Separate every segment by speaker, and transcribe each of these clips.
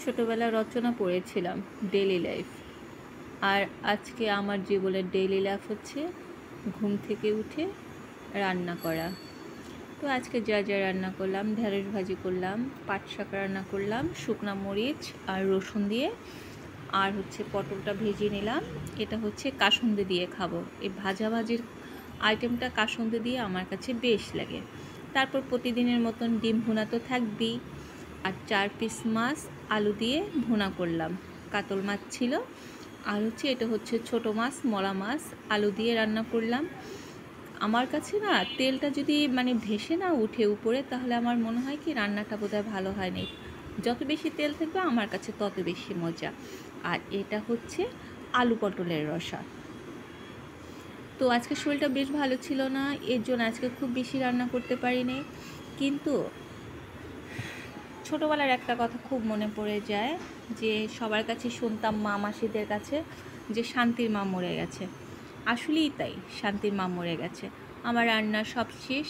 Speaker 1: ছোটোবেলায় রচনা পড়েছিলাম daily life. আর আজকে আমার জীবনের ডেইলি লাইফ হচ্ছে ঘুম থেকে উঠে রান্না করা। তো আজকে যা যা রান্না করলাম, ঢেঁড়স ভাজি করলাম, পাট শাক রান্না করলাম শুকনা মরিচ আর রসুন দিয়ে, আর হচ্ছে পটলটা ভেজে নিলাম। এটা হচ্ছে কাসুন্দি দিয়ে খাবো। এই ভাজাভাজির আইটেমটা কাসুন্দি দিয়ে আমার কাছে বেশ লাগে। তারপর প্রতিদিনের মতন ডিম ভুনা তো থাকবেই, আর 4 পিস মাছ আলু দিয়ে ভুনা করলাম। কাতল মাছ ছিল, আর হচ্ছে এটা হচ্ছে ছোট মাছ, মলা মাছ, আলু দিয়ে রান্না করলাম। আমার কাছে না তেলটা যদি ভেসে না উঠে উপরে, তাহলে আমার মনে হয় কি রান্নাটা বোধহয় ভালো হয়নি। যত বেশি তেল থাকবে আমার কাছে তত বেশি মজা। আর এটা হচ্ছে আলু পটলের রসা। তো আজকে শরীরটা বেশ ভালো ছিল না, এর জন্য আজকে খুব বেশি রান্না করতে পারিনি। কিন্তু ছোটোবেলার একটা কথা খুব মনে পড়ে যায়, যে সবার কাছে শুনতাম মা মাসিদের কাছে যে শান্তির মা মরে গেছে। আসলেই তাই, শান্তির মা মরে গেছে। আমার রান্না সব শেষ,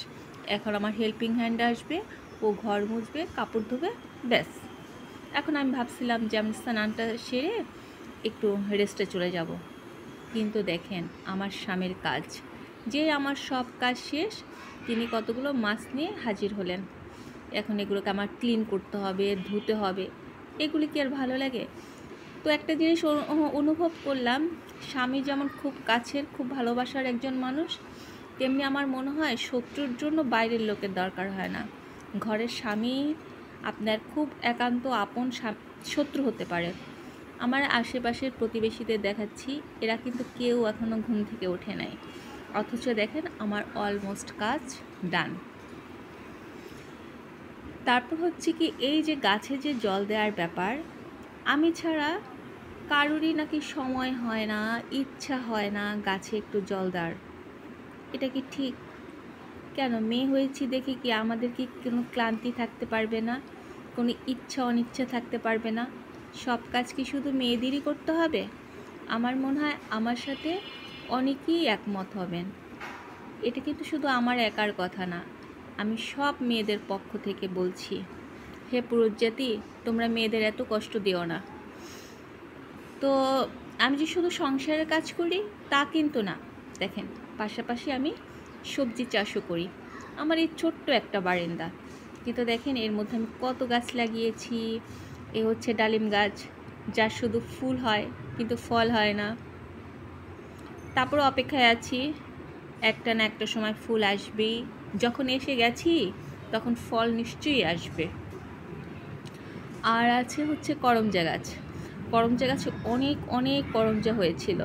Speaker 1: এখন আমার হেল্পিং হ্যান্ড আসবে, ও ঘর মুছবে, কাপড় ধোবে, ব্যাস। এখন আমি ভাবছিলাম যে আমি স্নানটা সেরে একটু রেস্টে চলে যাব। কিন্তু দেখেন আমার স্বামীর কাজ, যে আমার সব কাজ শেষ, তিনি কতগুলো মাছ নিয়ে হাজির হলেন। এখন এগুলোকে আমার ক্লিন করতে হবে, ধুতে হবে, এগুলি কি আর ভালো লাগে? তো একটা জিনিস অনুভব করলাম, স্বামী যেমন খুব কাছের, খুব ভালোবাসার একজন মানুষ, তেমনি আমার মনে হয় শত্রুর জন্য বাইরের লোকের দরকার হয় না। ঘরের স্বামী আপনার খুব একান্ত আপন শত্রু হতে পারে। আমার আশেপাশের প্রতিবেশীদের দেখাচ্ছি, এরা কিন্তু কেউ এখনও ঘুম থেকে ওঠে নাই, অথচ দেখেন আমার অলমোস্ট কাজ ডান। তারপর হচ্ছে কি, এই যে গাছে যে জল দেওয়ার ব্যাপার, আমি ছাড়া কারোরই নাকি সময় হয় না, ইচ্ছা হয় না গাছে একটু জল দেওয়ার। এটা কি ঠিক? কেন মেয়ে হয়েছি দেখে কি আমাদের কি কোনো ক্লান্তি থাকতে পারবে না? কোনো ইচ্ছা অনিচ্ছা থাকতে পারবে না? সব কাজ কি শুধু মেয়েদেরই করতে হবে? আমার মনে হয় আমার সাথে অনেকেই একমত হবেন। এটা কিন্তু শুধু আমার একার কথা না, আমি সব মেয়েদের পক্ষ থেকে বলছি। হে পুরুষ জাতি, তোমরা মেয়েদের এত কষ্ট দিও না। তো আমি যে শুধু সংসারের কাজ করি তা কিন্তু না, দেখেন পাশাপাশি আমি সবজি চাষও করি। আমার এই ছোট্ট একটা বারান্দা, কিন্তু দেখেন এর মধ্যে আমি কত গাছ লাগিয়েছি। এ হচ্ছে ডালিম গাছ, যার শুধু ফুল হয় কিন্তু ফল হয় না। তারপর অপেক্ষায় আছি, একটা না একটা সময় ফুল আসবেই। যখন এসে গেছি তখন ফল নিশ্চয়ই আসবে। আর আছে হচ্ছে করমচা গাছ। করমচা গাছে অনেক অনেক করমচা হয়েছিল,